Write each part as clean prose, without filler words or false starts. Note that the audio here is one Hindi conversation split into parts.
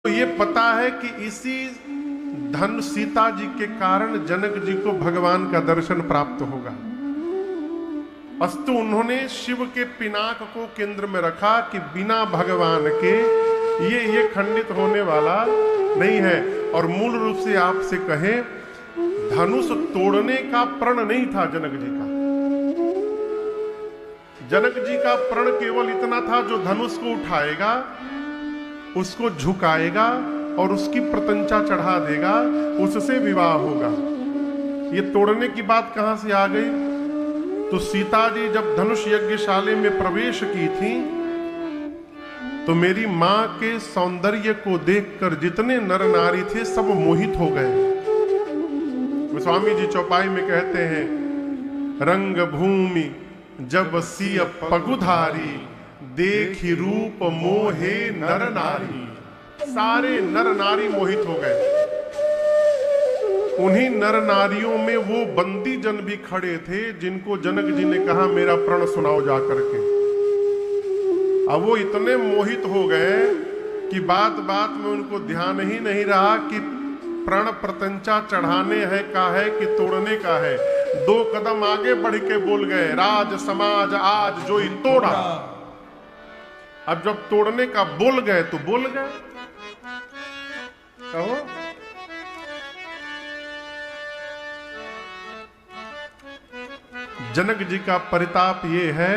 तो ये पता है कि इसी धन सीता जी के कारण जनक जी को भगवान का दर्शन प्राप्त होगा। अस्तु उन्होंने शिव के पिनाक को केंद्र में रखा कि बिना भगवान के ये खंडित होने वाला नहीं है। और मूल रूप से आपसे कहें, धनुष तोड़ने का प्रण नहीं था जनक जी का। जनक जी का प्रण केवल इतना था, जो धनुष को उठाएगा, उसको झुकाएगा और उसकी प्रतंचा चढ़ा देगा, उससे विवाह होगा। ये तोड़ने की बात कहां से आ गई? तो सीता जी जब धनुष यज्ञशाला में प्रवेश की थी, तो मेरी मां के सौंदर्य को देखकर जितने नर नारी थे सब मोहित हो गए। स्वामी जी चौपाई में कहते हैं, रंग भूमि जब सिय पगुधारी, देखी रूप मोहे नर नारी। सारे नर नारी मोहित हो गए। उन्हीं नर नारियों में वो बंदी जन भी खड़े थे, जिनको जनक जी ने कहा मेरा प्रण सुनाओ जा करके। अब वो इतने मोहित हो गए कि बात बात में उनको ध्यान ही नहीं रहा कि प्रण प्रतंचा चढ़ाने है का है कि तोड़ने का है। 2 कदम आगे बढ़ के बोल गए, राज समाज आज जो ही तोड़ा। अब जब तोड़ने का बोल गए तो बोल गए। कहो जनक जी का परिताप ये है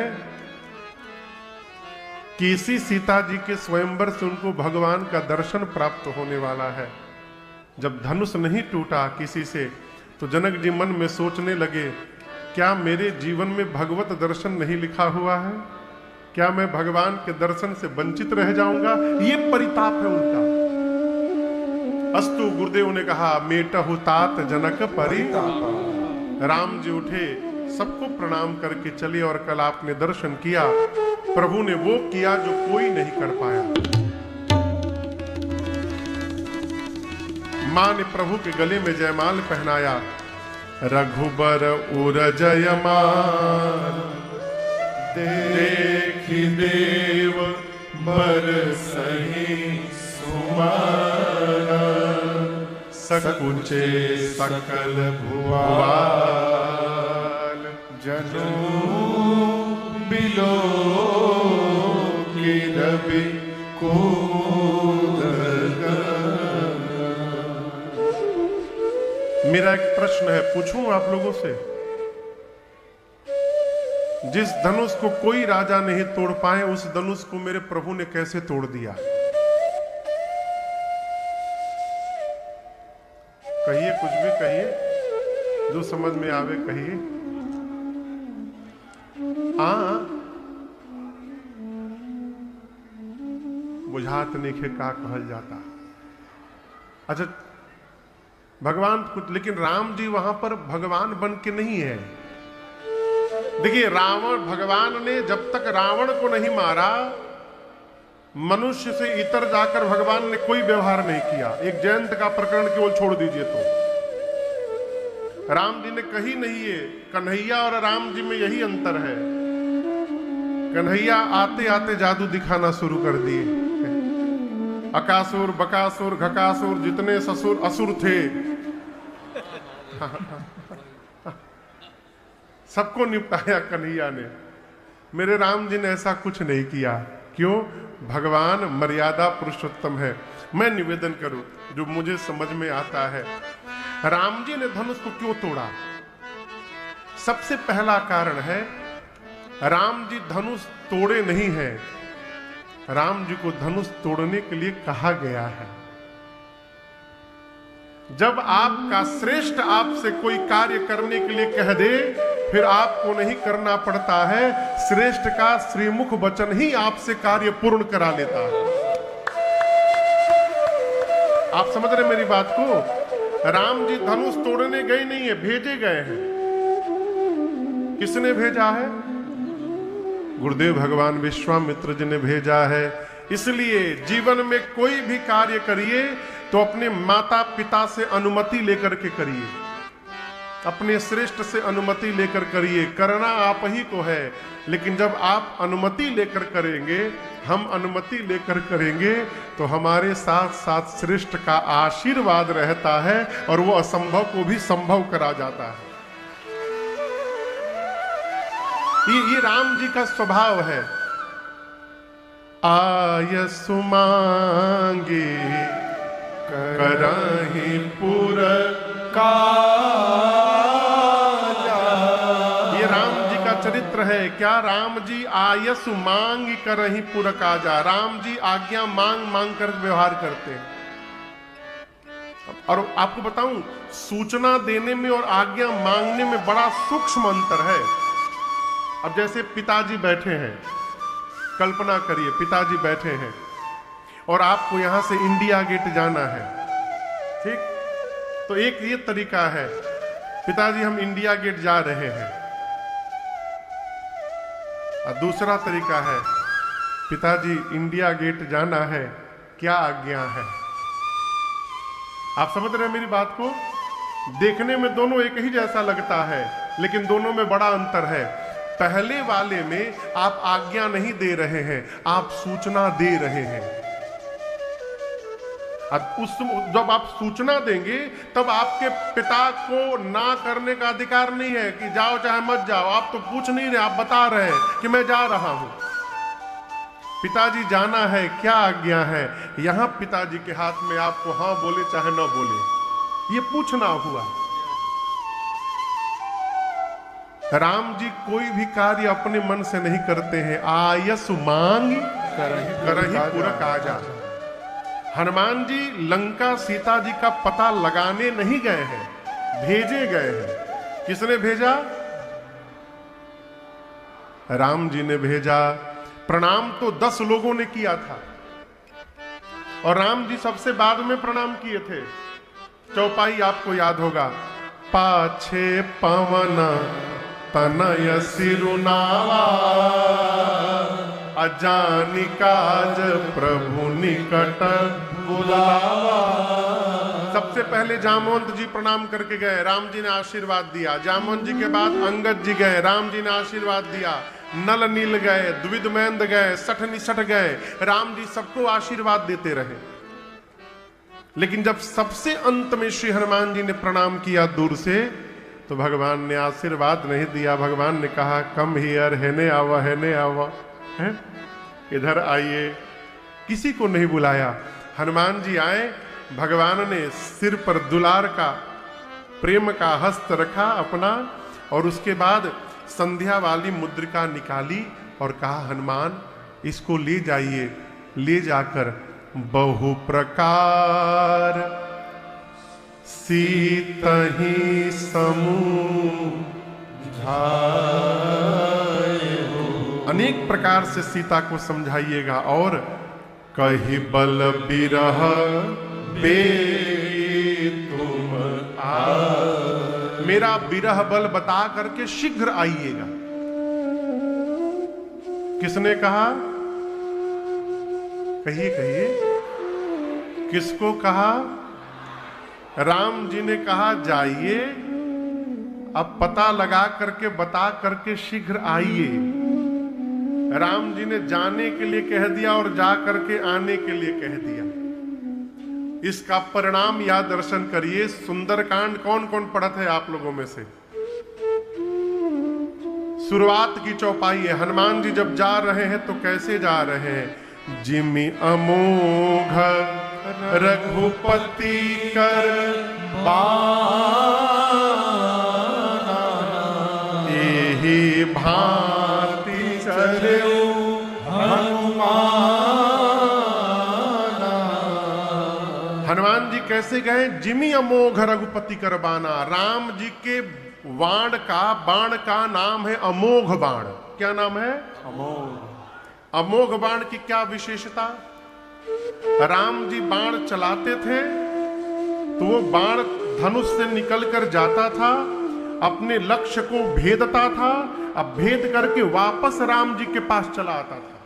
कि इसी सीता जी के स्वयंवर से उनको भगवान का दर्शन प्राप्त होने वाला है। जब धनुष नहीं टूटा किसी से, तो जनक जी मन में सोचने लगे, क्या मेरे जीवन में भगवत दर्शन नहीं लिखा हुआ है? क्या मैं भगवान के दर्शन से वंचित रह जाऊंगा? ये परिताप है उनका। अस्तु गुरुदेव ने कहा, मेटहु तात जनक परिताप। राम जी उठे, सबको प्रणाम करके चले और कल आपने दर्शन किया। प्रभु ने वो किया जो कोई नहीं कर पाया। मां ने प्रभु के गले में जयमाल पहनाया। रघुबर उर जयमाल, देखि देव बरसहि सुमाना। सकुचे सकल भुवन, जनो बिलो की रवि मेरा एक प्रश्न है, पूछूं आप लोगों से? जिस धनुष को कोई राजा नहीं तोड़ पाए, उस धनुष को मेरे प्रभु ने कैसे तोड़ दिया? कहिए, कुछ भी कहिए, जो समझ में आवे कहिए। बुझात नहीं का कहल जाता। अच्छा, भगवान कुछ, लेकिन राम जी वहां पर भगवान बन के नहीं है। देखिए, रावण, भगवान ने जब तक रावण को नहीं मारा, मनुष्य से इतर जाकर भगवान ने कोई व्यवहार नहीं किया। एक जयंत का प्रकरण केवल छोड़ दीजिए तो राम जी ने कही नहीं है। कन्हैया और राम जी में यही अंतर है। कन्हैया आते आते जादू दिखाना शुरू कर दिए। अकासुर, बकासुर, घकासुर, जितने ससुर असुर थे सबको निपटाया कन्हैया ने। मेरे राम जी ने ऐसा कुछ नहीं किया। क्यों? भगवान मर्यादा पुरुषोत्तम है। मैं निवेदन करूं जो मुझे समझ में आता है, राम जी ने धनुष को क्यों तोड़ा? सबसे पहला कारण है, राम जी धनुष तोड़े नहीं है, राम जी को धनुष तोड़ने के लिए कहा गया है। जब आपका श्रेष्ठ आपसे कोई कार्य करने के लिए कह दे, फिर आपको नहीं करना पड़ता है। श्रेष्ठ का श्रीमुख वचन ही आपसे कार्य पूर्ण करा लेता है। आप समझ रहे मेरी बात को? राम जी धनुष तोड़ने गए नहीं है, भेजे गए हैं। किसने भेजा है? गुरुदेव भगवान विश्वामित्र जी ने भेजा है। इसलिए जीवन में कोई भी कार्य करिए तो अपने माता पिता से अनुमति लेकर के करिए। अपने श्रेष्ठ से अनुमति लेकर करिए, करना आप ही को है। लेकिन जब आप अनुमति लेकर करेंगे, हम अनुमति लेकर करेंगे, तो हमारे साथ साथ श्रेष्ठ का आशीर्वाद रहता है और वो असंभव को भी संभव करा जाता है। ये राम जी का स्वभाव है। आयसु मांगे करहि पुर काजा। ये राम जी का चरित्र है। क्या राम जी आयसु मांग करहि पुर काजा, राम जी आज्ञा मांग मांग कर व्यवहार करते हैं। और आपको बताऊं, सूचना देने में और आज्ञा मांगने में बड़ा सूक्ष्म अंतर है। अब जैसे पिताजी बैठे हैं, कल्पना करिए पिताजी बैठे हैं और आपको यहां से इंडिया गेट जाना है, ठीक? तो एक ये तरीका है, पिताजी हम इंडिया गेट जा रहे हैं। और दूसरा तरीका है, पिताजी इंडिया गेट जाना है, क्या आज्ञा है? आप समझ रहे हैं मेरी बात को? देखने में दोनों एक ही जैसा लगता है, लेकिन दोनों में बड़ा अंतर है। पहले वाले में आप आज्ञा नहीं दे रहे हैं, आप सूचना दे रहे हैं। जब आप सूचना देंगे तब आपके पिता को ना करने का अधिकार नहीं है कि जाओ चाहे मत जाओ। आप तो पूछ नहीं रहे, आप बता रहे हैं कि मैं जा रहा हूं। पिताजी जाना है, क्या आज्ञा है? यहां पिताजी के हाथ में आपको हां बोले चाहे ना बोले, ये पूछना हुआ। राम जी कोई भी कार्य अपने मन से नहीं करते हैं। आयसु मांग करहि पुर काजा। हनुमान जी लंका सीता जी का पता लगाने नहीं गए हैं, भेजे गए हैं। किसने भेजा? राम जी ने भेजा। प्रणाम तो 10 लोगों ने किया था और राम जी सबसे बाद में प्रणाम किए थे। चौपाई आपको याद होगा, पाछे पवन तनय सिरुनावा, अजानि काज प्रभु निकट बुलावा। सबसे पहले जामवंत जी प्रणाम करके गए, राम जी ने आशीर्वाद दिया। जामवंत जी के बाद अंगद जी गए, राम जी ने आशीर्वाद दिया। नल नील गए, द्विदमैंद गए, सठ निसठ गए, राम जी सबको आशीर्वाद देते रहे। लेकिन जब सबसे अंत में श्री हनुमान जी ने प्रणाम किया दूर से, तो भगवान ने आशीर्वाद नहीं दिया। भगवान ने कहा, कम हियर, हेने आवा, हेने आवा, है इधर आइए। किसी को नहीं बुलाया। हनुमान जी आए, भगवान ने सिर पर दुलार का, प्रेम का हस्त रखा अपना, और उसके बाद संध्या वाली मुद्रिका निकाली और कहा, हनुमान इसको ले जाइए। ले जाकर बहु प्रकार सीतहि समझाएहु। अनेक प्रकार से सीता को समझाइएगा। और कहि बल बिरह बे तुम आ, मेरा बिरह बल बता करके शीघ्र आइएगा। किसने कहा? कहिए कहिए, किसको कहा? राम जी ने कहा जाइए, अब पता लगा करके बता करके शीघ्र आइए। राम जी ने जाने के लिए कह दिया और जा करके आने के लिए कह दिया। इसका परिणाम या दर्शन करिए। सुंदरकांड कौन कौन पढ़त है आप लोगों में से? शुरुआत की चौपाई है। हनुमान जी जब जा रहे हैं तो कैसे जा रहे हैं? जिमि अमोघ रघुपति कर बाना, एहि भांति चलेउ हनुमाना। हनुमान जी कैसे गए? जिमि अमोघ रघुपति कर बाना। राम जी के बाण का नाम है अमोघ बाण। क्या नाम है? अमोघ। अमोघ बाण की क्या विशेषता? राम जी बाण चलाते थे तो वो बाण धनुष से निकलकर जाता था, अपने लक्ष्य को भेदता था, अब भेद करके वापस राम जी के पास चला आता था।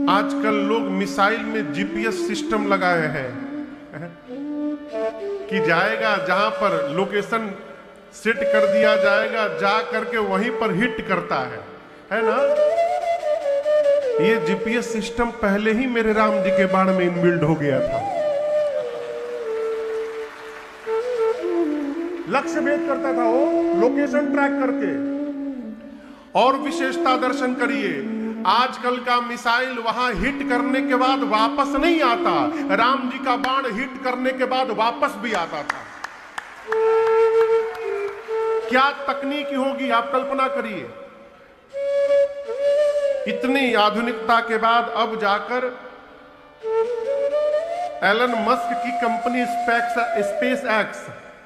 आजकल लोग मिसाइल में जीपीएस सिस्टम लगाए हैं। कि जाएगा जहां पर लोकेशन सेट कर दिया जाएगा, जा करके वहीं पर हिट करता है ना। ये जीपीएस सिस्टम पहले ही मेरे राम जी के बाण में इनबिल्ड हो गया था। लक्ष्य भेद करता था वो, लोकेशन ट्रैक करके। और विशेषता दर्शन करिए, आजकल का मिसाइल वहां हिट करने के बाद वापस नहीं आता, राम जी का बाण हिट करने के बाद वापस भी आता था। क्या तकनीक होगी आप कल्पना करिए। इतनी आधुनिकता के बाद अब जाकर एलन मस्क की company SpaceX,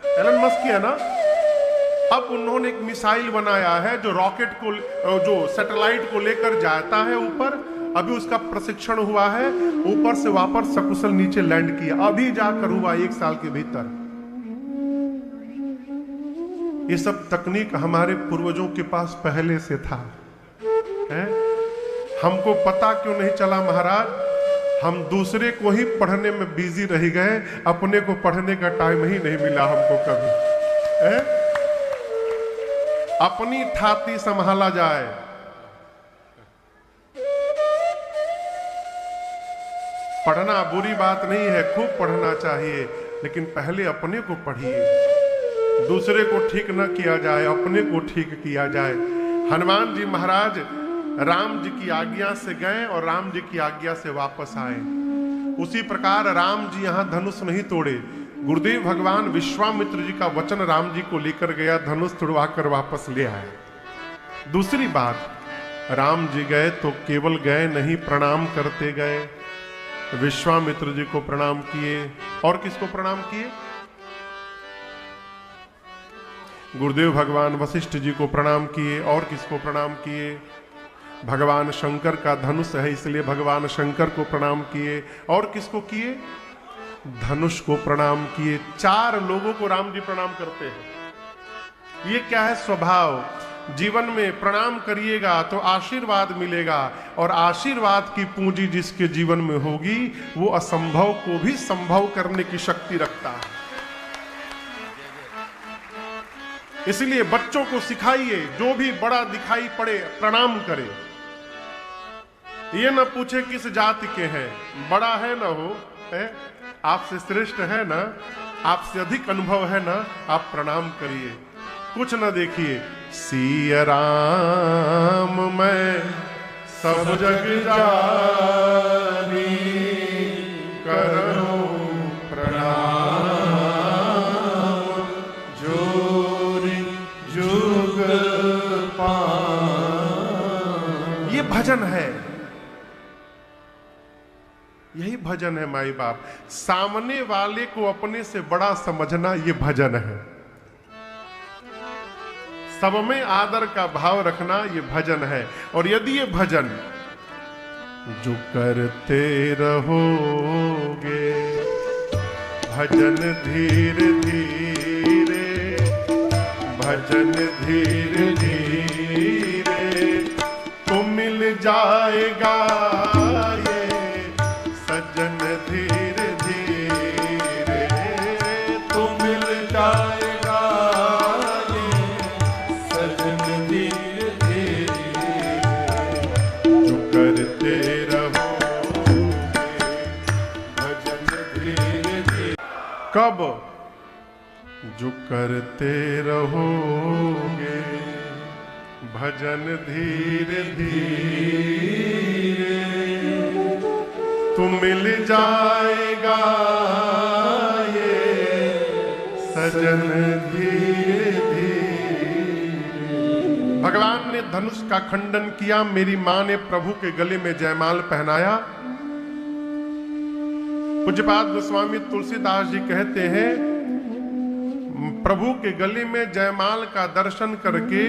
Elon Musk की है ना, अब उन्होंने एक मिसाइल बनाया है जो रॉकेट को, जो सैटेलाइट को लेकर जाता है ऊपर। अभी उसका प्रशिक्षण हुआ है, ऊपर से वापस सकुशल नीचे लैंड किया, अभी जाकर हुआ 1 साल के भीतर। ये सब तकनीक हमारे पूर्वजों के पास पहले से था, है? हमको पता क्यों नहीं चला महाराज? हम दूसरे को ही पढ़ने में बिजी रह गए, अपने को पढ़ने का टाइम ही नहीं मिला हमको कभी, है? अपनी ठाती संभाला जाए। पढ़ना बुरी बात नहीं है, खूब पढ़ना चाहिए, लेकिन पहले अपने को पढ़िए। दूसरे को ठीक न किया जाए, अपने को ठीक किया जाए। हनुमान जी महाराज राम जी की आज्ञा से गए और राम जी की आज्ञा से वापस आए। उसी प्रकार राम जी यहां धनुष नहीं तोड़े, गुरुदेव भगवान विश्वामित्र जी का वचन राम जी को लेकर गया, धनुष तुड़वा कर वापस ले आए। दूसरी बात, राम जी गए तो केवल गए नहीं, प्रणाम करते गए। विश्वामित्र जी को प्रणाम किए, और किसको प्रणाम किए? गुरुदेव भगवान वशिष्ठ जी को प्रणाम किए, और किसको प्रणाम किए? भगवान शंकर का धनुष है इसलिए भगवान शंकर को प्रणाम किए, और किसको किए? धनुष को प्रणाम किए। 4 लोगों को राम जी प्रणाम करते हैं। ये क्या है? स्वभाव। जीवन में प्रणाम करिएगा तो आशीर्वाद मिलेगा, और आशीर्वाद की पूंजी जिसके जीवन में होगी वो असंभव को भी संभव करने की शक्ति रखता है। इसलिए बच्चों को सिखाइए, जो भी बड़ा दिखाई पड़े प्रणाम करे। ये न पूछे किस जाति के हैं, बड़ा है ना हो, है आपसे श्रेष्ठ है ना, आपसे अधिक अनुभव है ना, आप प्रणाम करिए। कुछ न देखिए, सिया राम मैं सब जग जानी, करो प्रणाम जोरी जुग पान। ये भजन है, यही भजन है माई बाप। सामने वाले को अपने से बड़ा समझना, ये भजन है। सब में आदर का भाव रखना, ये भजन है। और यदि ये भजन जो करते रहोगे, भजन धीरे धीरे, भजन धीरे धीरे तो मिल जाएगा सजन, धीरे धीरे तो मिल जाएगा ये सजन, धीरे धीरे जो करते रहोगे भजन धीरे धीरे। कब? जो करते रहोगे भजन धीरे धीरे तो मिल जाएगा ये सजन, धीरे धीरे। भगवान ने धनुष का खंडन किया, मेरी मां ने प्रभु के गले में जयमाल पहनाया। पूज्यपाद गोस्वामी तुलसीदास जी कहते हैं, प्रभु के गले में जयमाल का दर्शन करके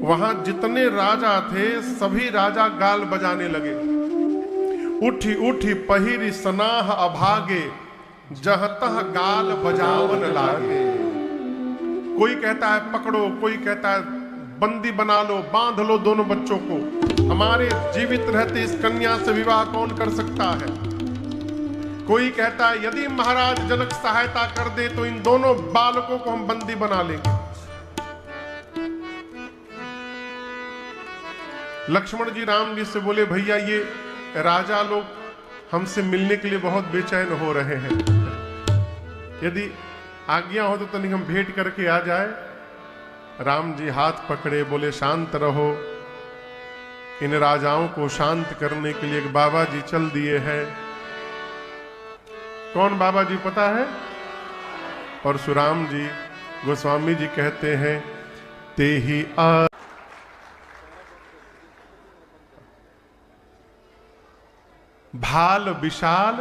वहां जितने राजा थे सभी राजा गाल बजाने लगे। उठी उठी पहिरी सनाह अभागे, जहतह गाल बजावन लागे। कोई कहता है पकड़ो, कोई कहता है बंदी बना लो, बांध लो दोनों बच्चों को, हमारे जीवित रहते इस कन्या से विवाह कौन कर सकता है। कोई कहता है यदि महाराज जनक सहायता कर दे तो इन दोनों बालकों को हम बंदी बना लेंगे। लक्ष्मण जी राम जी से बोले भैया ये राजा लोग हमसे मिलने के लिए बहुत बेचैन हो रहे हैं, यदि आज्ञा हो तो तनिक हम भेंट करके आ जाए। राम जी हाथ पकड़े, बोले शांत रहो, इन राजाओं को शांत करने के लिए एक बाबा जी चल दिए हैं। कौन बाबा जी पता है? परशुराम जी। गोस्वामी जी कहते हैं ते ही भाल विशाल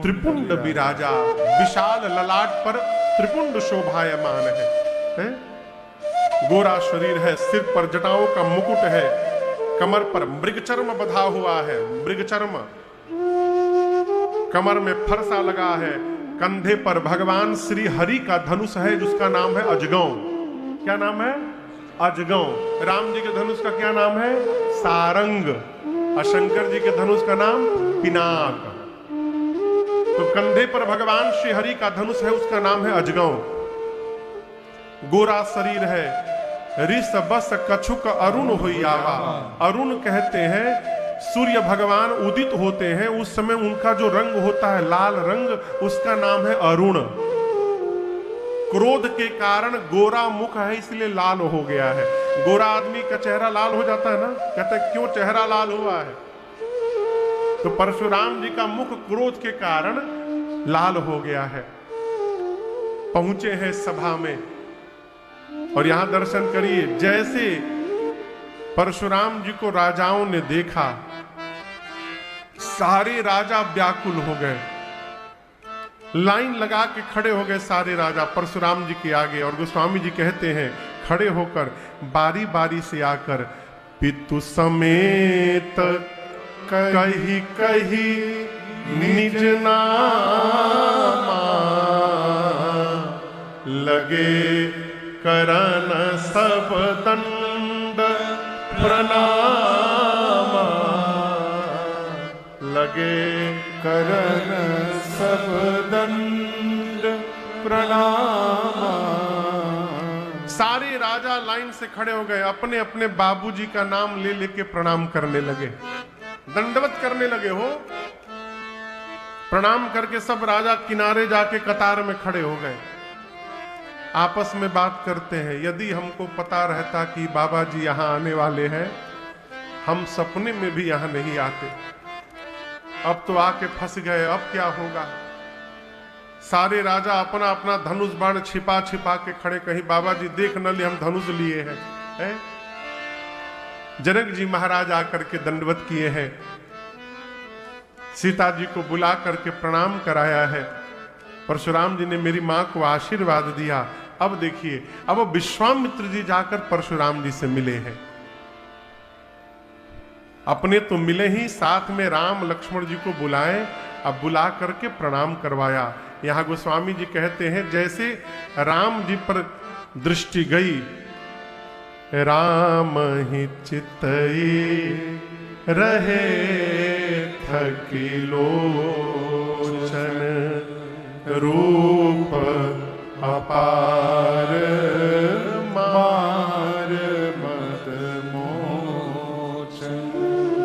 त्रिपुंड विराजा, विशाल ललाट पर त्रिपुंड शोभायमान है? गोरा शरीर है, सिर पर जटाओं का मुकुट है, कमर पर मृगचर्म बंधा हुआ है, मृगचर्म, कमर में फरसा लगा है, कंधे पर भगवान श्री हरि का धनुष है जिसका नाम है अजगौ। क्या नाम है? अजगौ। राम जी के धनुष का क्या नाम है? सारंग। और शंकर जी के धनुष का नाम पिनाक। तो कंधे पर भगवान श्री हरि का धनुष है, उसका नाम है अजगौ। गोरा शरीर है, ऋष बस कछुक अरुण होइयावा। अरुण कहते हैं सूर्य भगवान उदित होते हैं, उस समय उनका जो रंग होता है लाल रंग, उसका नाम है अरुण। क्रोध के कारण गोरा मुख है इसलिए लाल हो गया है। गोरा आदमी का चेहरा लाल हो जाता है ना, कहते हैं क्यों चेहरा लाल हुआ है? तो परशुराम जी का मुख क्रोध के कारण लाल हो गया है। पहुंचे हैं सभा में और यहां दर्शन करिए, जैसे परशुराम जी को राजाओं ने देखा, सारे राजा व्याकुल हो गए, लाइन लगा के खड़े हो गए सारे राजा परशुराम जी के आगे। और गोस्वामी जी कहते हैं खड़े होकर बारी बारी से आकर पितु समेत कही कही निज नामा, लगे करन सब दंड प्रणामा, लगे करन सब दंड प्रणामा। सारे राजा लाइन से खड़े हो गए, अपने अपने बाबूजी का नाम ले लेके प्रणाम करने लगे, दंडवत करने लगे हो। प्रणाम करके सब राजा किनारे जाके कतार में खड़े हो गए, आपस में बात करते हैं। यदि हमको पता रहता कि बाबा जी यहां आने वाले हैं, हम सपने में भी यहां नहीं आते। अब तो आके फंस गए, अब क्या होगा? सारे राजा अपना अपना धनुष बाण छिपा छिपा के खड़े, कहीं बाबा जी देख न ले हम धनुष लिए हैं, है? जनक जी महाराज आकर के दंडवत किए हैं, सीता जी को बुला करके प्रणाम कराया है। परशुराम जी ने मेरी मां को आशीर्वाद दिया। अब देखिए, अब विश्वामित्र जी जाकर परशुराम जी से मिले हैं। अपने तो मिले ही, साथ में राम लक्ष्मण जी को बुलाए, अब बुला करके प्रणाम करवाया। यहां गोस्वामी जी कहते हैं जैसे राम जी पर दृष्टि गई, राम ही चितई रहे थकी लोचन, रूप अपार मार मद मोचन।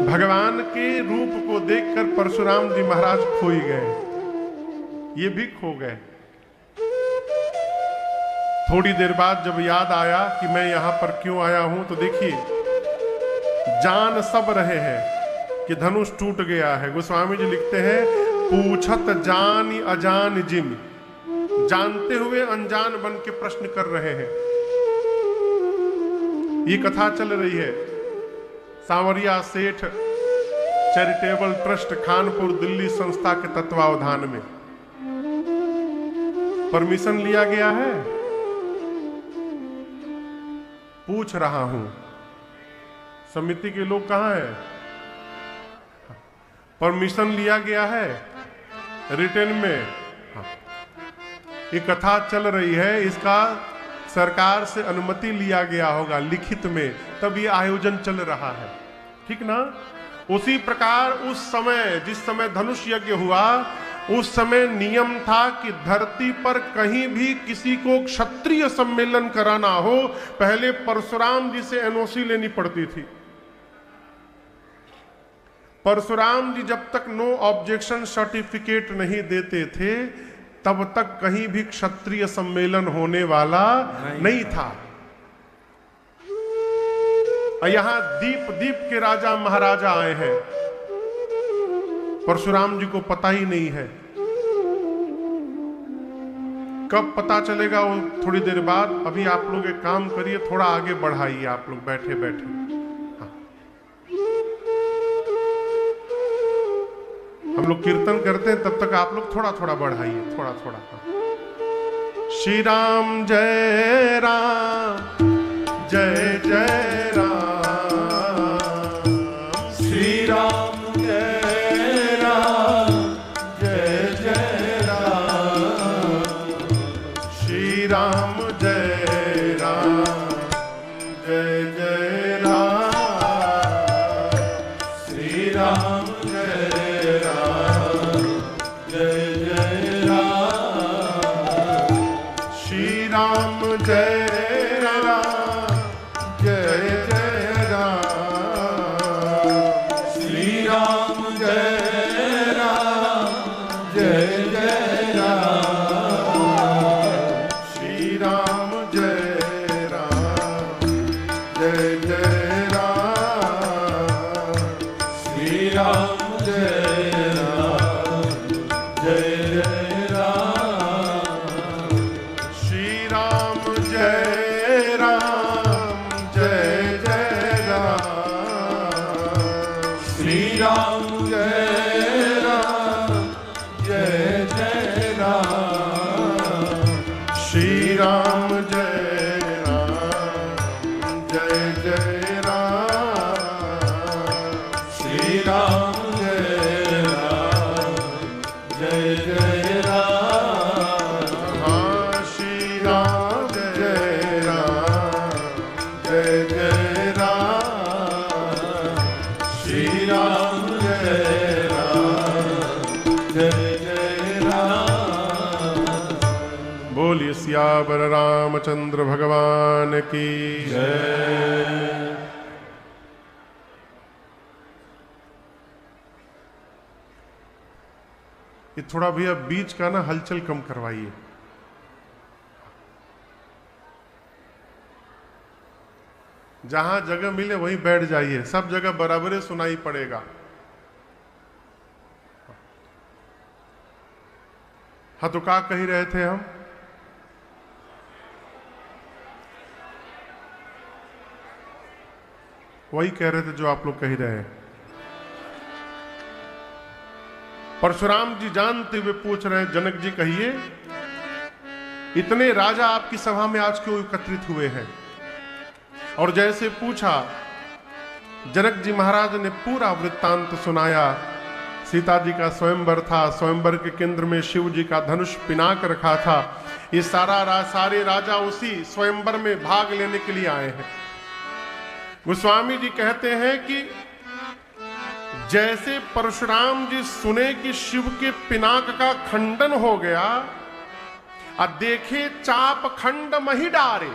भगवान के रूप को देखकर परशुराम जी महाराज खोई गए, ये भी खो गए। थोड़ी देर बाद जब याद आया कि मैं यहां पर क्यों आया हूं, तो देखिए जान सब रहे हैं कि धनुष टूट गया है। गोस्वामी जी लिखते हैं पूछत जान अजान जिम, जानते हुए अनजान बन के प्रश्न कर रहे हैं। ये कथा चल रही है सांवरिया सेठ चैरिटेबल ट्रस्ट खानपुर दिल्ली संस्था के तत्वावधान में। परमिशन लिया गया है, पूछ रहा हूं समिति के लोग कहां हैं? परमिशन लिया गया है रिटर्न में। ये कथा चल रही है, इसका सरकार से अनुमति लिया गया होगा लिखित में, तब ये आयोजन चल रहा है, ठीक ना? उसी प्रकार उस समय जिस समय धनुष यज्ञ हुआ, उस समय नियम था कि धरती पर कहीं भी किसी को क्षत्रिय सम्मेलन कराना हो, पहले परशुराम जी से एनओसी लेनी पड़ती थी। परशुराम जी जब तक नो ऑब्जेक्शन सर्टिफिकेट नहीं देते थे, तब तक कहीं भी क्षत्रिय सम्मेलन होने वाला नहीं था। यहां दीप दीप के राजा महाराजा आए हैं, परशुराम जी को पता ही नहीं है। कब पता चलेगा वो थोड़ी देर बाद। अभी आप लोग एक काम करिए, थोड़ा आगे बढ़ाइए, आप लोग बैठे बैठे। हाँ। हम लोग कीर्तन करते हैं, तब तक आप लोग थोड़ा थोड़ा बढ़ाइए, थोड़ा थोड़ा। हाँ। श्री राम जय राम, जय जय राम, श्री राम जय राम, जय जय राम, श्री राम जय राम, जय जय राम, श्री राम जय राम, जय जय राम, श्री राम जय सियावर रामचंद्र भगवान की जय। ये थोड़ा भैया बीच का ना हलचल कम करवाइए। जहां जगह मिले वहीं बैठ जाइए, सब जगह बराबर सुनाई पड़ेगा। हाँ, तो क्या कह रहे थे हम? वही कह रहे थे जो आप लोग कह रहे हैं। परशुराम जी जानते हुए पूछ रहे हैं, जनक जी कहिए, इतने राजा आपकी सभा में आज क्यों एकत्रित हुए हैं? और जैसे पूछा, जनक जी महाराज ने पूरा वृत्तांत सुनाया। सीता जी का स्वयंवर था, स्वयंवर के केंद्र में शिव जी का धनुष पिनाक रखा था। ये सारे राजा उसी स्वयंवर में भाग लेने के लिए आए हैं। गोस्वामी जी कहते हैं कि जैसे परशुराम जी सुने कि शिव के पिनाक का खंडन हो गया, देखे चाप खंड मही डारे,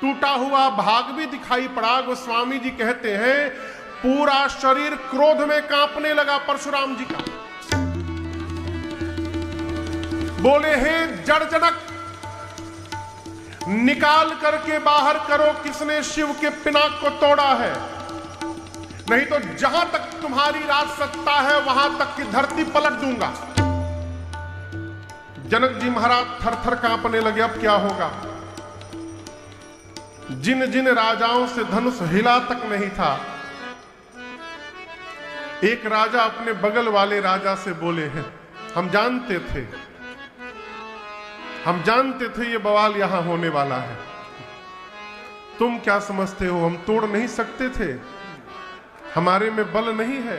टूटा हुआ भाग भी दिखाई पड़ा। गोस्वामी जी कहते हैं पूरा शरीर क्रोध में कांपने लगा परशुराम जी का। बोले, हे जड़ जनक, निकाल करके बाहर करो, किसने शिव के पिनाक को तोड़ा है, नहीं तो जहां तक तुम्हारी राज सत्ता है वहां तक की धरती पलट दूंगा। जनक जी महाराज थर थर कांपने लगे, अब क्या होगा। जिन जिन राजाओं से धनुष हिला तक नहीं था, एक राजा अपने बगल वाले राजा से बोले हैं, हम जानते थे ये बवाल यहां होने वाला है। तुम क्या समझते हो, हम तोड़ नहीं सकते थे? हमारे में बल नहीं है।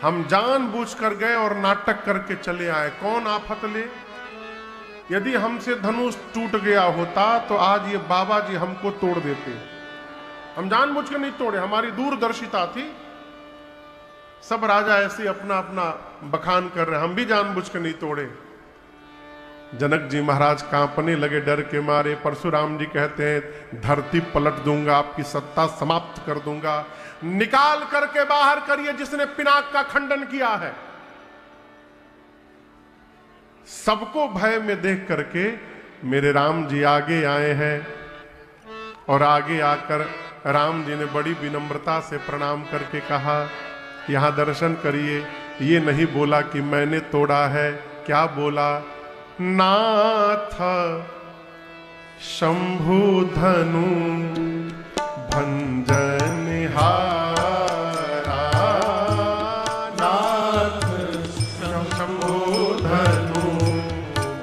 हम जानबूझकर गए और नाटक करके चले आए। कौन आफत ले, यदि हमसे धनुष टूट गया होता तो आज ये बाबा जी हमको तोड़ देते। हम जानबूझकर नहीं तोड़े, हमारी दूरदर्शिता थी। सब राजा ऐसे अपना अपना बखान कर रहे हैं, हम भी जानबूझ के नहीं तोड़े। जनक जी महाराज कांपने लगे डर के मारे। परशुराम जी कहते हैं धरती पलट दूंगा, आपकी सत्ता समाप्त कर दूंगा, निकाल करके बाहर करिए जिसने पिनाक का खंडन किया है। सबको भय में देख करके मेरे राम जी आगे आए हैं और आगे आकर राम जी ने बड़ी विनम्रता से प्रणाम करके कहा यहां दर्शन करिए। ये नहीं बोला कि मैंने तोड़ा है, क्या बोला, नाथ शंभु धनु भंजन हारा, नाथ शंभु धनु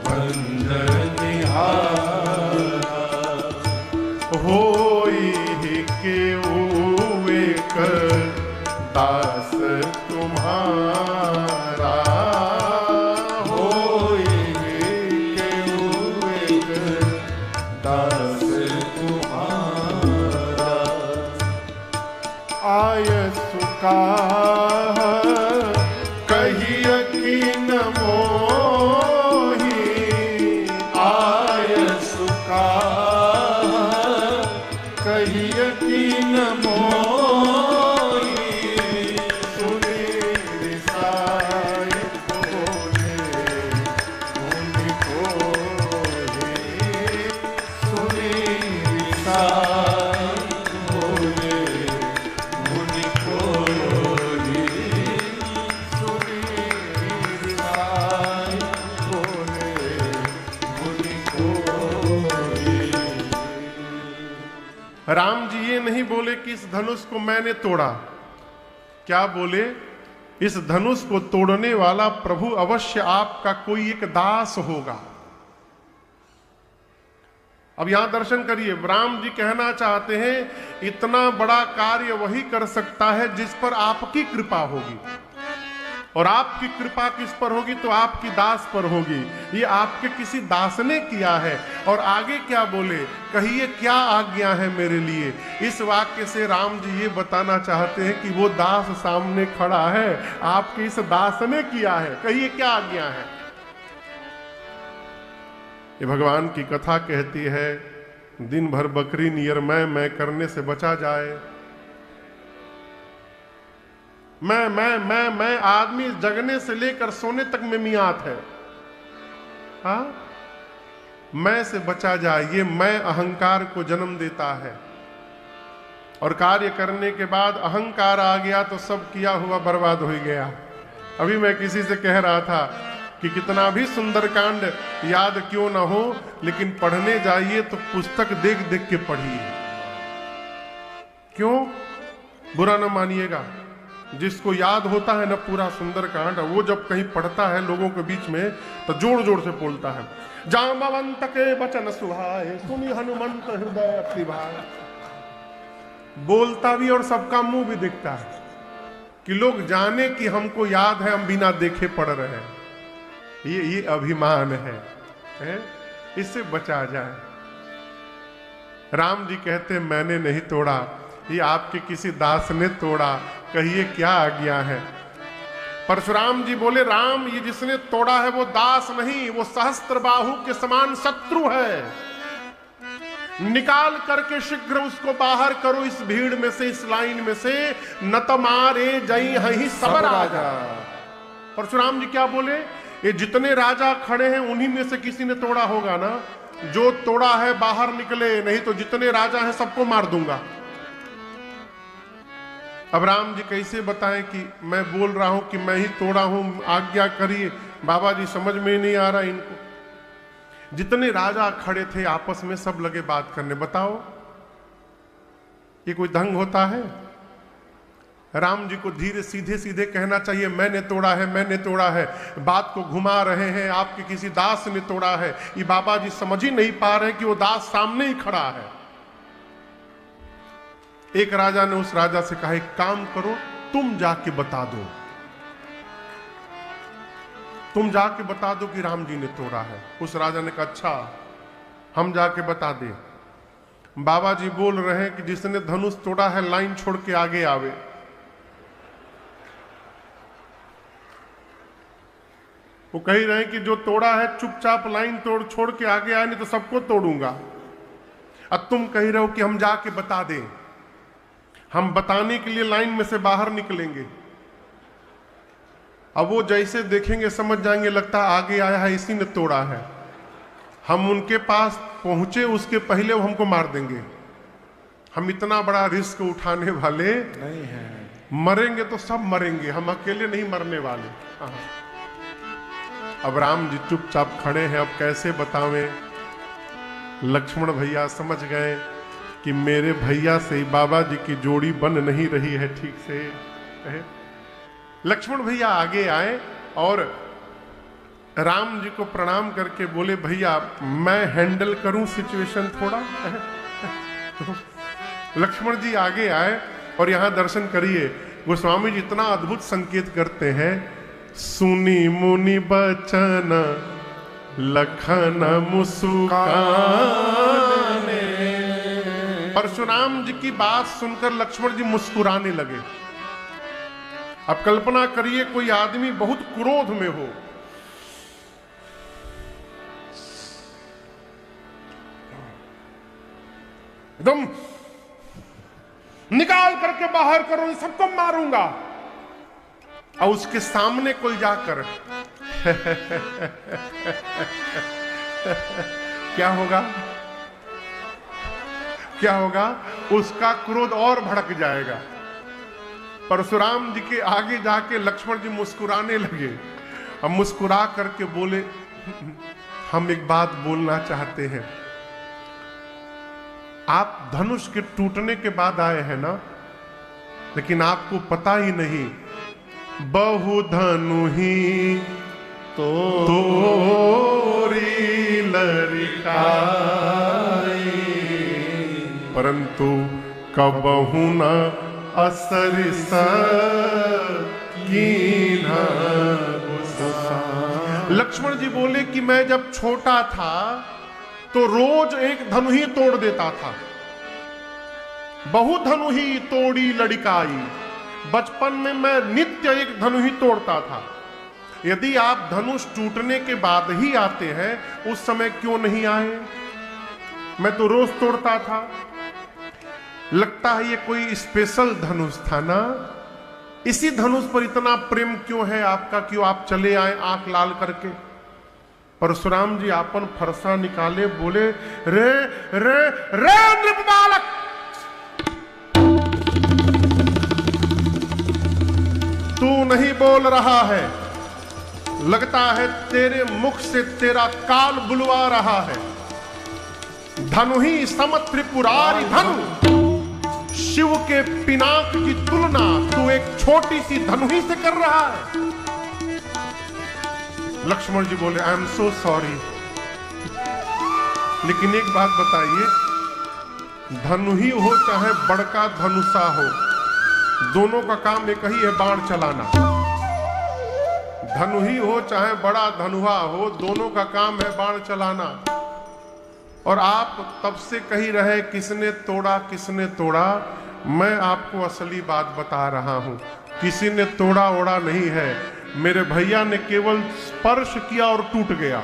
भंजन हारा, होई के एक दास तुम्हारा, कहिय कीन मोही, आय सुका कहिय कीन मोही, सुनी रिसाय बोले मुनि कोहे, सुनी रिसाय बोले मुनि कोहे, सुनी रिसाय बोले मुनि कोहे। राम जी ये नहीं बोले कि इस धनुष को मैंने तोड़ा, क्या बोले, इस धनुष को तोड़ने वाला प्रभु अवश्य आपका कोई एक दास होगा। अब यहां दर्शन करिए, राम जी कहना चाहते हैं इतना बड़ा कार्य वही कर सकता है जिस पर आपकी कृपा होगी, और आपकी कृपा किस पर होगी, तो आपकी दास पर होगी। ये आपके किसी दास ने किया है। और आगे क्या बोले, कहिए क्या आज्ञा है मेरे लिए। इस वाक्य से राम जी ये बताना चाहते हैं कि वो दास सामने खड़ा है, आपके इस दास ने किया है, कहिए क्या आज्ञा है। ये भगवान की कथा कहती है दिन भर बकरी नियर मैं करने से बचा जाए। मैं आदमी जगने से लेकर सोने तक में मियात है, हाँ, मैं से बचा जाए। ये मैं अहंकार को जन्म देता है, और कार्य करने के बाद अहंकार आ गया तो सब किया हुआ बर्बाद हो गया। अभी मैं किसी से कह रहा था कि कितना भी सुंदरकांड याद क्यों ना हो, लेकिन पढ़ने जाइए तो पुस्तक देख देख के पढ़िए। क्यों, बुरा ना मानिएगा, जिसको याद होता है ना पूरा सुंदरकांड, वो जब कहीं पढ़ता है लोगों के बीच में तो जोर जोर से बोलता है, जामवंत के वचन सुहाए, सुनी हनुमंत हृदय अति भाए। बोलता भी और सबका मुंह भी दिखता है कि लोग जाने कि हमको याद है, हम बिना देखे पढ़ रहे हैं। ये अभिमान है, इससे बचा जाए। राम जी कहते मैंने नहीं तोड़ा, ये आपके किसी दास ने तोड़ा, कहिए क्या आज्ञा है। परशुराम जी बोले राम, ये जिसने तोड़ा है वो दास नहीं, वो सहस्त्र बाहु के समान शत्रु है। निकाल करके शीघ्र उसको बाहर करो इस भीड़ में से, इस लाइन में से, न तमारे जई हई सब राजा। परशुराम जी क्या बोले, ये जितने राजा खड़े हैं उन्हीं में से किसी ने तोड़ा होगा ना, जो तोड़ा है बाहर निकले, नहीं तो जितने राजा हैं सबको मार दूंगा। अब राम जी कैसे बताएं कि मैं बोल रहा हूं कि मैं ही तोड़ा हूं, आज्ञा करिए। बाबा जी समझ में ही नहीं आ रहा इनको। जितने राजा खड़े थे आपस में सब लगे बात करने, बताओ ये कोई ढंग होता है? राम जी को धीरे सीधे सीधे कहना चाहिए, मैंने तोड़ा है, मैंने तोड़ा है। बात को घुमा रहे हैं, आपके किसी दास ने तोड़ा है। ये बाबा जी समझ ही नहीं पा रहे कि वो दास सामने ही खड़ा है। एक राजा ने उस राजा से कहा, एक काम करो, तुम जाके बता दो, तुम जाके बता दो कि राम जी ने तोड़ा है। उस राजा ने कहा अच्छा हम जाके बता दें। बाबा जी बोल रहे हैं कि जिसने धनुष तोड़ा है लाइन छोड़ के आगे आवे। वो कह रहे हैं कि जो तोड़ा है चुपचाप लाइन तोड़ छोड़ के आगे आए, नहीं तो सबको तोड़ूंगा। अब तुम कह रहे हो कि हम जाके बता दें, हम बताने के लिए लाइन में से बाहर निकलेंगे। अब वो जैसे देखेंगे समझ जाएंगे लगता है आगे आया है इसी ने तोड़ा है। हम उनके पास पहुंचे उसके पहले वो हमको मार देंगे। हम इतना बड़ा रिस्क उठाने वाले नहीं हैं। मरेंगे तो सब मरेंगे, हम अकेले नहीं मरने वाले। अब राम जी चुपचाप खड़े हैं, अब कैसे बतावें। लक्ष्मण भैया समझ गए कि मेरे भैया से बाबा जी की जोड़ी बन नहीं रही है ठीक से। लक्ष्मण भैया आगे आए और राम जी को प्रणाम करके बोले, भैया मैं हैंडल करूं सिचुएशन थोड़ा। तो लक्ष्मण जी आगे आए और यहां दर्शन करिए। गोस्वामी जी इतना अद्भुत संकेत करते हैं, सुनी मुनि बचन लखन मुस्कान। परशुराम जी की बात सुनकर लक्ष्मण जी मुस्कुराने लगे। अब कल्पना करिए कोई आदमी बहुत क्रोध में हो, एकदम निकाल करके बाहर करो, सबको मारूंगा, और उसके सामने कोई जाकर क्या होगा, क्या होगा? उसका क्रोध और भड़क जाएगा। परशुराम जी के आगे जाके लक्ष्मण जी मुस्कुराने लगे। अब मुस्कुरा करके बोले, हम एक बात बोलना चाहते हैं। आप धनुष के टूटने के बाद आए हैं ना, लेकिन आपको पता ही नहीं बहु धनु ही तोरी लरिकाई, परंतु कबहु न असर कीन्हा गुस्सा। लक्ष्मण जी बोले कि मैं जब छोटा था तो रोज एक धनु ही तोड़ देता था, बहु धनु ही तोड़ी लड़िकाई। बचपन में मैं नित्य एक धनु ही तोड़ता था। यदि आप धनुष टूटने के बाद ही आते हैं, उस समय क्यों नहीं आए? मैं तो रोज तोड़ता था। लगता है ये कोई स्पेशल धनुष था ना, इसी धनुष पर इतना प्रेम क्यों है आपका, क्यों आप चले आए आंख लाल करके? परशुराम जी आपन फरसा निकाले, बोले, रे रे रे नृप बालक, तू नहीं बोल रहा है, लगता है तेरे मुख से तेरा काल बुलवा रहा है। धनु ही सम त्रिपुरारी धनु, शिव के पिनाक की तुलना तू एक छोटी सी धनु ही से कर रहा है। लक्ष्मण जी बोले, आई एम सो सॉरी, लेकिन एक बात बताइए, धनु ही हो चाहे बड़का धनुषा हो, दोनों का काम एक ही है, बाण चलाना। धनु ही हो चाहे बड़ा धनुहा हो, दोनों का काम है बाण चलाना। और आप तब से कही रहे किसने तोड़ा, किसने तोड़ा। मैं आपको असली बात बता रहा हूं, किसी ने तोड़ा ओड़ा नहीं है, मेरे भैया ने केवल स्पर्श किया और टूट गया।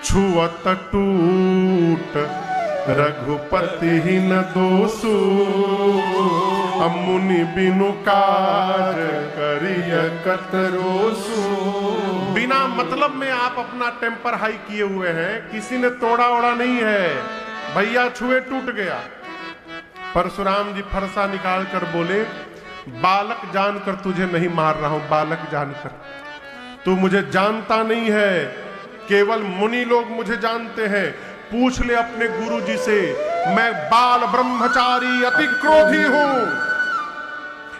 छुअत टूट रघुपति ही न दोषु, मुनि बिनु काज करिय कतरोसु। बिना मतलब में आप अपना टेम्पर हाई किए हुए हैं, किसी ने तोड़ा ओड़ा नहीं है, भैया छुए टूट गया। परशुराम जी फरसा निकाल कर बोले, बालक जानकर तुझे नहीं मार रहा हूं, बालक जानकर, तू मुझे जानता नहीं है, केवल मुनि लोग मुझे जानते हैं। पूछ ले अपने गुरु जी से, मैं बाल ब्रह्मचारी अति क्रोधी हूं।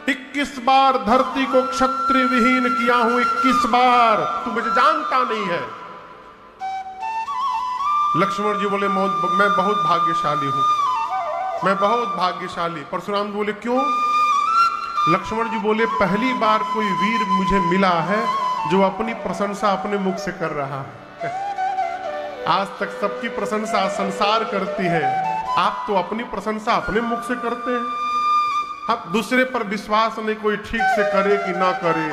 21 बार धरती को क्षत्रिय विहीन किया हूं, 21 बार, तू मुझे जानता नहीं है। लक्ष्मण जी बोले, मैं बहुत भाग्यशाली हूं, मैं बहुत भाग्यशाली। परशुराम जी बोले, क्यों? लक्ष्मण जी बोले, पहली बार कोई वीर मुझे मिला है जो अपनी प्रशंसा अपने मुख से कर रहा है। आज तक सबकी प्रशंसा संसार करती है, आप तो अपनी प्रशंसा अपने मुख से करते हैं। अब दूसरे पर विश्वास नहीं, कोई ठीक से करे कि ना करे,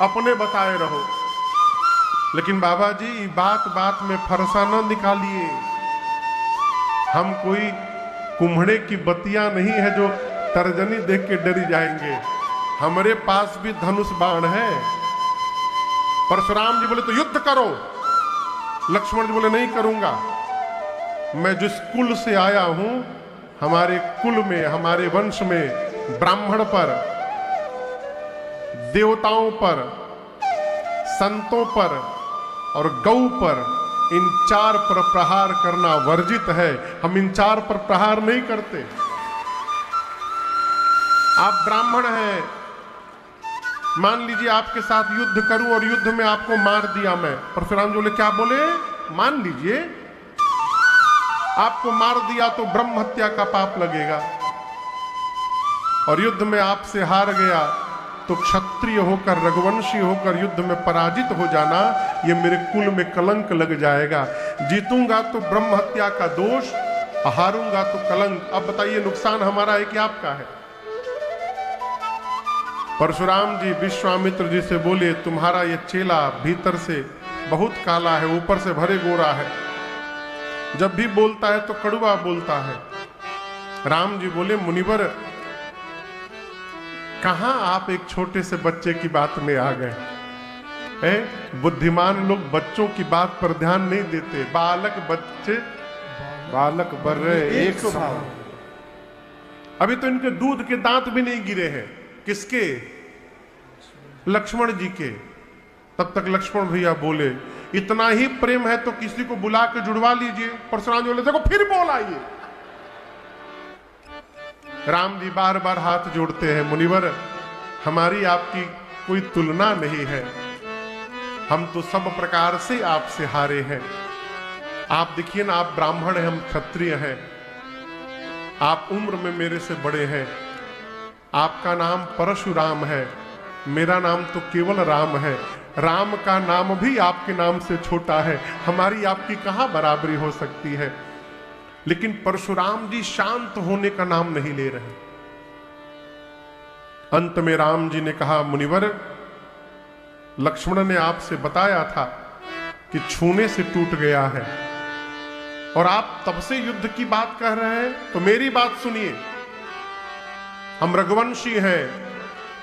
अपने बताए रहो। लेकिन बाबा जी बात बात में फरसा न निकालिए। हम कोई कुम्हड़े की बतियां नहीं है जो तर्जनी देख के डरी जाएंगे। हमारे पास भी धनुष बाण है। परशुराम जी बोले तो युद्ध करो। लक्ष्मण जी बोले नहीं करूंगा। मैं जिस कुल से आया हूं, हमारे कुल में, हमारे वंश में ब्राह्मण पर, देवताओं पर, संतों पर और गौ पर, इन 4 पर प्रहार करना वर्जित है। हम इन 4 पर प्रहार नहीं करते। आप ब्राह्मण हैं, मान लीजिए आपके साथ युद्ध करूं और युद्ध में आपको मार दिया मैं। परशुराम जी बोले क्या बोले? मान लीजिए आपको मार दिया तो ब्रह्म हत्या का पाप लगेगा, और युद्ध में आपसे हार गया तो क्षत्रिय होकर, रघुवंशी होकर युद्ध में पराजित हो जाना, ये मेरे कुल में कलंक लग जाएगा। जीतूंगा तो ब्रह्म हत्या का दोष, हारूंगा तो कलंक। अब बताइए नुकसान हमारा है कि आपका है? परशुराम जी विश्वामित्र जी से बोले तुम्हारा ये चेला भीतर से बहुत काला है, ऊपर से भरे गोरा है, जब भी बोलता है तो कड़वा बोलता है। राम जी बोले मुनिवर कहां आप एक छोटे से बच्चे की बात में आ गए? बुद्धिमान लोग बच्चों की बात पर ध्यान नहीं देते। बालक बच्चे बालक बर्रे एक समान। अभी तो इनके दूध के दांत भी नहीं गिरे हैं। किसके? लक्ष्मण जी के। तब तक लक्ष्मण भैया बोले इतना ही प्रेम है तो किसी को बुला के जुड़वा लीजिए। परशुराम जी बोले देखो फिर बोल आइए। राम जी बार बार हाथ जोड़ते हैं, मुनिवर हमारी आपकी कोई तुलना नहीं है, हम तो सब प्रकार से आपसे हारे हैं। आप देखिए ना, आप ब्राह्मण हैं, हम क्षत्रिय हैं, आप उम्र में मेरे से बड़े हैं, आपका नाम परशुराम है, मेरा नाम तो केवल राम है, राम का नाम भी आपके नाम से छोटा है, हमारी आपकी कहां बराबरी हो सकती है। लेकिन परशुराम जी शांत होने का नाम नहीं ले रहे। अंत में राम जी ने कहा मुनिवर लक्ष्मण ने आपसे बताया था कि छूने से टूट गया है, और आप तब से युद्ध की बात कह रहे हैं, तो मेरी बात सुनिए। हम रघुवंशी हैं,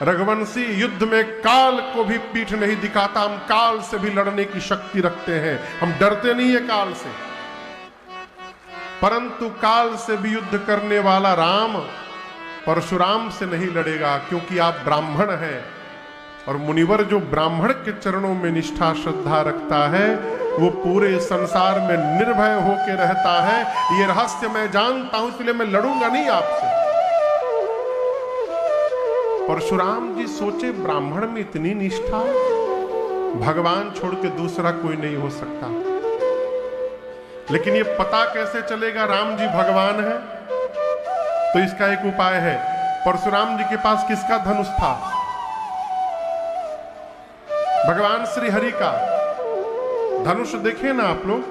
रघुवंशी युद्ध में काल को भी पीठ नहीं दिखाता, हम काल से भी लड़ने की शक्ति रखते हैं, हम डरते नहीं है काल से। परंतु काल से भी युद्ध करने वाला राम परशुराम से नहीं लड़ेगा, क्योंकि आप ब्राह्मण हैं, और मुनिवर जो ब्राह्मण के चरणों में निष्ठा श्रद्धा रखता है वो पूरे संसार में निर्भय होकर रहता है। ये रहस्य मैं जानता हूं, इसलिए मैं लड़ूंगा नहीं आपसे। परशुराम जी सोचे ब्राह्मण में इतनी निष्ठा, भगवान छोड़ के दूसरा कोई नहीं हो सकता। लेकिन ये पता कैसे चलेगा राम जी भगवान है? तो इसका एक उपाय है। परशुराम जी के पास किसका धनुष था? भगवान श्री हरि का धनुष। देखे ना आप लोग,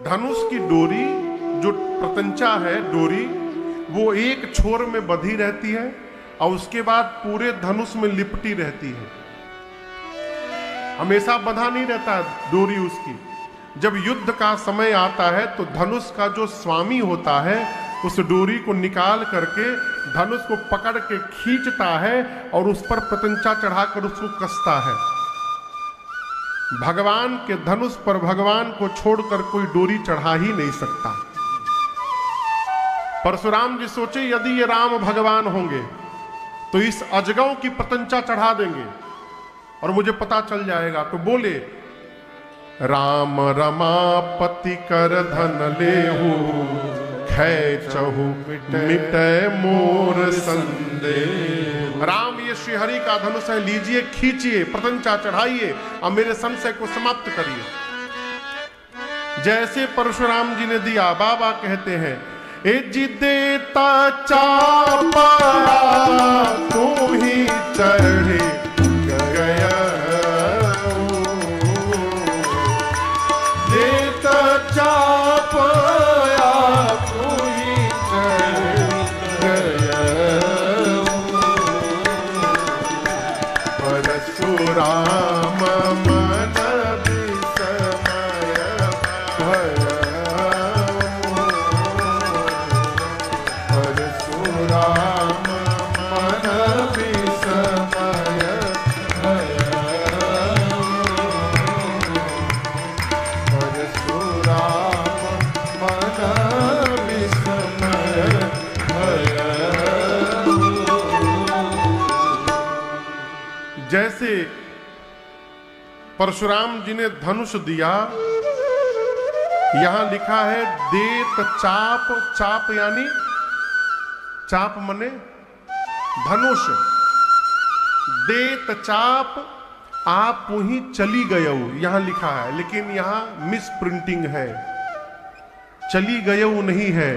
धनुष की डोरी जो प्रतंचा है, डोरी वो एक छोर में बंधी रहती है और उसके बाद पूरे धनुष में लिपटी रहती है, हमेशा बंधा नहीं रहता डोरी उसकी। जब युद्ध का समय आता है तो धनुष का जो स्वामी होता है उस डोरी को निकाल करके धनुष को पकड़ के खींचता है और उस पर प्रतंचा चढ़ाकर उसको कसता है। भगवान के धनुष पर भगवान को छोड़कर कोई डोरी चढ़ा ही नहीं सकता। परशुराम जी सोचे यदि ये राम भगवान होंगे तो इस अजगौ की प्रतंचा चढ़ा देंगे और मुझे पता चल जाएगा। तो बोले राम रमापति कर धन लेहु, खैचहु मिटै मोर संदेह। राम ये श्रीहरि का धनुष है, लीजिए खींचिए, प्रतंचा चढ़ाइए और मेरे संशय को समाप्त करिए। जैसे परशुराम जी ने दिया, बाबा कहते हैं ए जी देता चापा तू ही चढ़े गया, देता चापा तू ही चढ़ गया, परशुराम मन जैसे परशुराम जी ने धनुष दिया, यहां लिखा है देत चाप, चाप यानी चाप मने धनुष, देत चाप आप वहीं चली गयऊ यहां लिखा है, लेकिन यहां मिस प्रिंटिंग है, चली गयऊ नहीं है,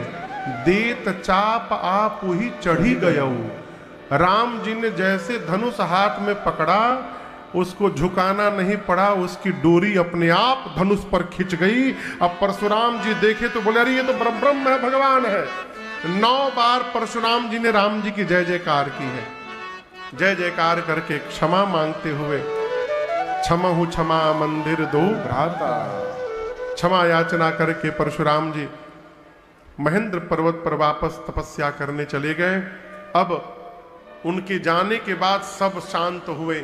देत चाप आप वहीं चढ़ी गयऊ। राम जी ने जैसे धनुष हाथ में पकड़ा, उसको झुकाना नहीं पड़ा, उसकी डोरी अपने आप धनुष पर खिंच गई। अब परशुराम जी देखे तो बोले अरे ये तो ब्रह्म है, भगवान है। 9 बार परशुराम जी ने राम जी की जय जयकार की है। जय जयकार करके क्षमा मांगते हुए, क्षमा हूं क्षमा मंदिर दो भ्राता, क्षमा याचना करके परशुराम जी महेंद्र पर्वत पर वापस तपस्या करने चले गए। अब उनके जाने के बाद सब शांत हुए।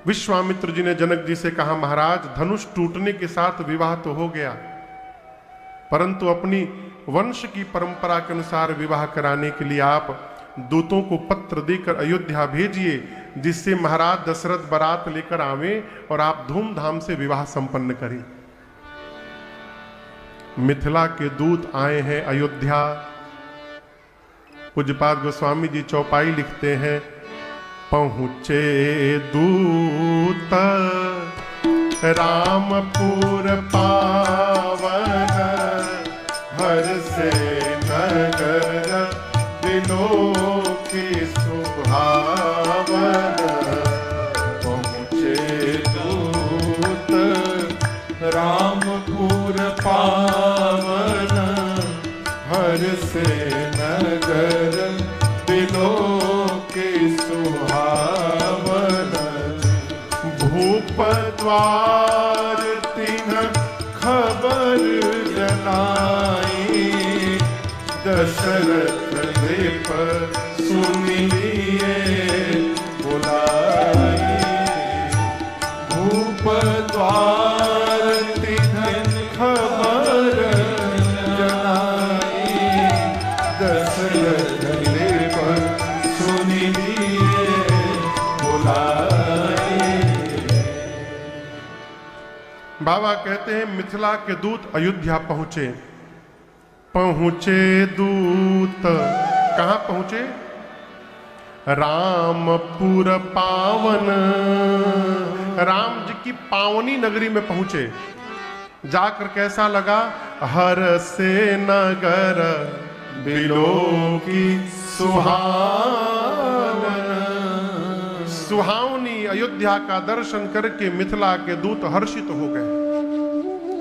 विश्वामित्र जी ने जनक जी से कहा महाराज धनुष टूटने के साथ विवाह तो हो गया, परंतु अपनी वंश की परंपरा के अनुसार विवाह कराने के लिए आप दूतों को पत्र देकर अयोध्या भेजिए, जिससे महाराज दशरथ बारात लेकर आवे और आप धूमधाम से विवाह संपन्न करें। मिथिला के दूत आए हैं अयोध्या। पूज्यपाद गोस्वामी जी चौपाई लिखते हैं, पहुँचे दूत रामपुर पावन, हर्षे नगर त्रिलोकी सुहावन। पहुँचे दूत रामपुर पावन, हर्षे नगर त्रिलोकी सुहावन। भूप द्वार तिन्ह खबर जनाई, दशरथ नृप सुन लिए बुलाई। भूप द्वार तिन्ह खबर जनाई, दशरथ नृप सुन लिए बुलाई। बाबा कहते हैं मिथिला के दूत अयोध्या पहुंचे। पहुंचे दूत कहां पहुंचे? रामपुर पावन, राम जी की पावनी नगरी में पहुंचे। जाकर कैसा लगा? हर से नगर बिलोकी सुहावन। सुहावनी अयोध्या का दर्शन करके मिथिला के दूत हर्षित हो गए।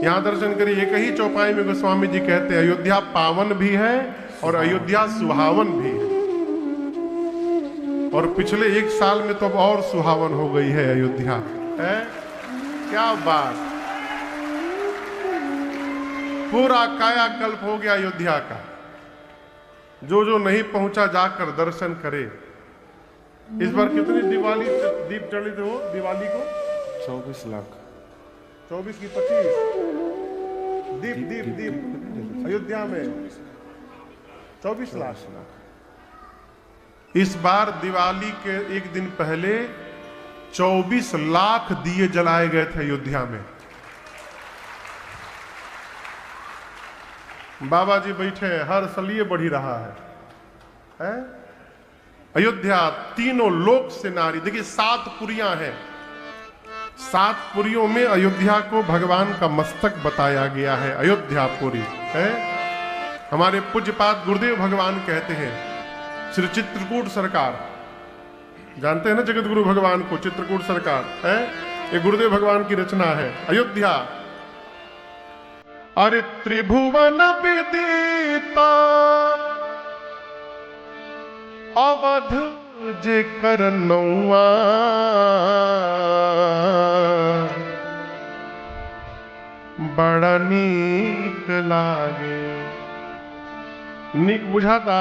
यहां दर्शन करिए, एक ही चौपाई में गोस्वामी जी कहते हैं अयोध्या पावन भी है और अयोध्या सुहावन भी है। और पिछले 1 साल में तो अब और सुहावन हो गई है अयोध्या, है क्या बात। पूरा कायाकल्प हो गया अयोध्या का। जो जो नहीं पहुंचा जाकर दर्शन करे। इस बार कितनी दिवाली दीप जले थे वो दिवाली को? 24 लाख। 24 की 25 दीप अयोध्या में 24 लाख। इस बार दिवाली के एक दिन पहले 24 लाख दिए जलाए गए थे अयोध्या में। बाबा जी बैठे, हर सलिए बढ़ी रहा है? अयोध्या तीनों लोक से नारी, देखिए 7 पुरियां हैं। 7 पुरियों में अयोध्या को भगवान का मस्तक बताया गया है, अयोध्यापुरी है। हमारे पूज्यपाद गुरुदेव भगवान कहते हैं, श्री चित्रकूट सरकार, जानते हैं ना जगत गुरु भगवान को, चित्रकूट सरकार है, ये गुरुदेव भगवान की रचना है। अयोध्या अरे त्रिभुवन विदिता अवध जे करनौआ, बड़ा नीक लागे। नीक बुझाता?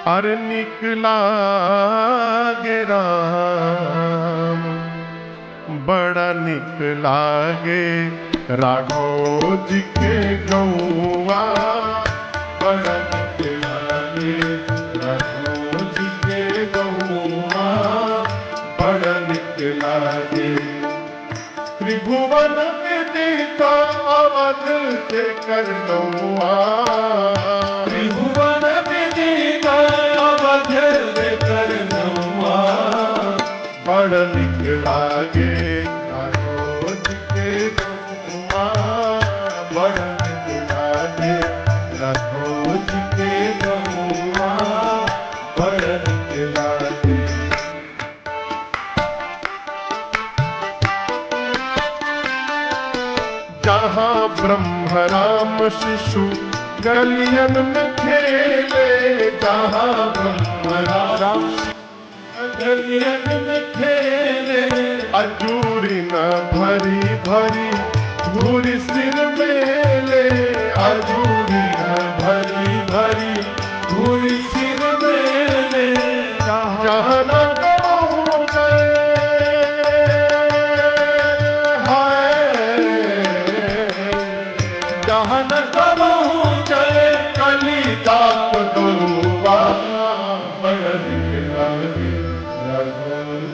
अरे नीक लागे राम, बड़ा नीक लागे राघव जी के गौआ, बड़ा नीक लागे राघव जी के गौआ। लागे। त्रिभुवन विदिता अवध से कर नौआ, त्रिभुवन विदिता अवध से कर नौआ। बड़ निक लागे राघोज के गौआ, बड़ निक लागे राघोज के गौआ, बड़ निक लागे। जहाँ ब्रह्म राम शिशु गलियन में खेले, जहाँ ब्रह्म राम गलियन में खेले। अजूरी न भरी भरी धूरी सिर मेले, अजूरी न भरी भरी धूरी सिर मेले। जहाँ न कहूँ गए हाय, जहाँ न कहूँ चले कली दाप दुआ, बड़ निक लागे राघोज,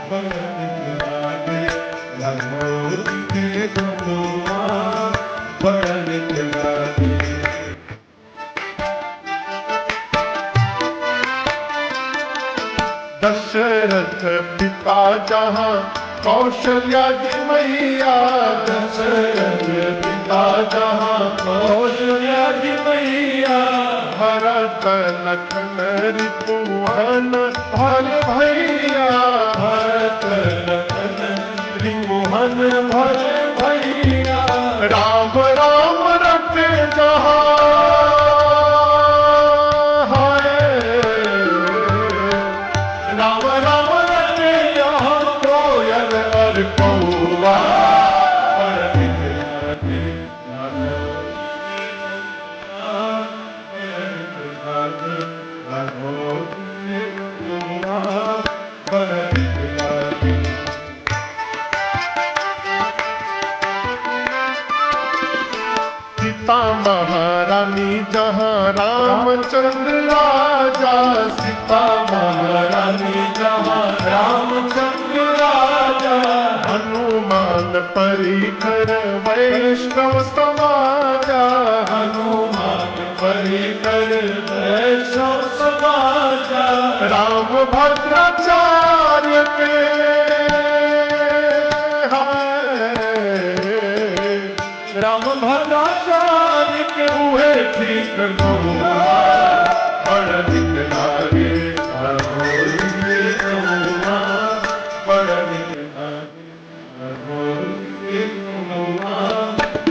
बड़ निक लागे राघोज के गौआ, बड़ निक लागे। दशरथ पिता जहाँ कौशल्या जी मैया, दशरथ पिता जहाँ कौशल्या जी मैया। भरत लखन रिपुहन भल भैया, भरत लखन त्रिमोहन भल भैया। राम राम रटे जहाँ हाय, राम राम रटे यहाँ कोयल और कौआ, बड़ निक लागे राघोज के गौआ, बड़ निक लागे। सीता महारानी जहाँ रामचंद्र राजा, सीता महारानी जहाँ रामचंद्र राजा। हनुमान परिकर वैष्णव समाजा, हनुमान परिकर वैष्णव समाजा। राम भद्राचार्य के हाय, राम भद्राचार्य के हुए ठीक गौआ, बड़ निक लागे राघोज के गौआ, बड़ निक लागे राघोज के गौआ,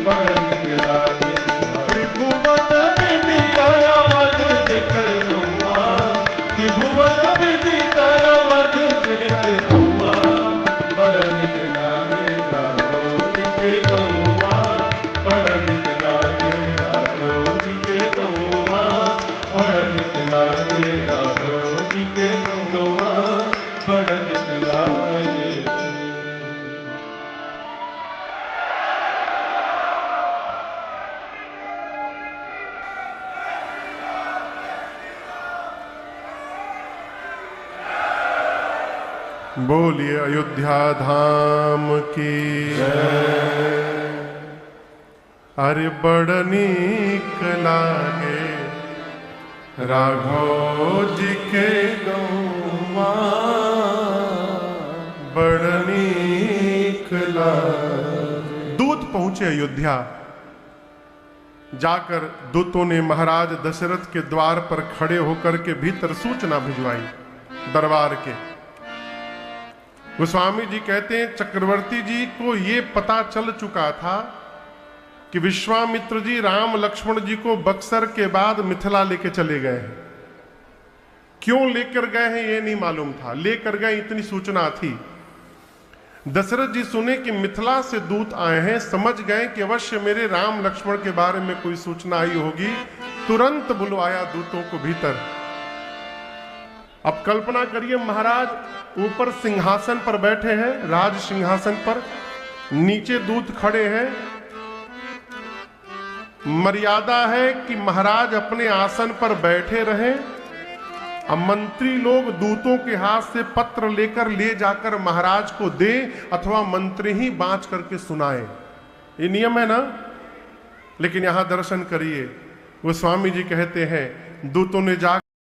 बड़ निक लागे। त्रिभुवन विदिता अवध से कर नौआ। त्रिभुवन विदिता अवध से कर नौआ। बड़ निक लागे राघोज के गौआ, बड़ निक लागे राघोज के गौआ, बड़ निक लागे राघोज के गौआ, बड़ निक लागे। बोलिए अयोध्या धाम की अरे बड़ नीक लागे राघोज के गौआ, बड़ नीक लागे। दूत पहुंचे अयोध्या। जाकर दूतों ने महाराज दशरथ के द्वार पर खड़े होकर के भीतर सूचना भिजवाई दरबार के। गोस्वामी जी कहते हैं चक्रवर्ती जी को ये पता चल चुका था कि विश्वामित्र जी राम लक्ष्मण जी को बक्सर के बाद मिथिला लेके चले गए हैं। क्यों लेकर गए हैं ये नहीं मालूम था, लेकर गए इतनी सूचना थी। दशरथ जी सुने कि मिथिला से दूत आए हैं, समझ गए कि अवश्य मेरे राम लक्ष्मण के बारे में कोई सूचना आई होगी। तुरंत बुलवाया दूतों को भीतर। अब कल्पना करिए महाराज ऊपर सिंहासन पर बैठे हैं, राज सिंहासन पर, नीचे दूत खड़े हैं। मर्यादा है कि महाराज अपने आसन पर बैठे रहें अब मंत्री लोग दूतों के हाथ से पत्र लेकर ले जाकर महाराज को दे अथवा मंत्री ही बांच करके सुनाए, ये नियम है ना। लेकिन यहां दर्शन करिए, वो स्वामी जी कहते हैं दूतों ने जा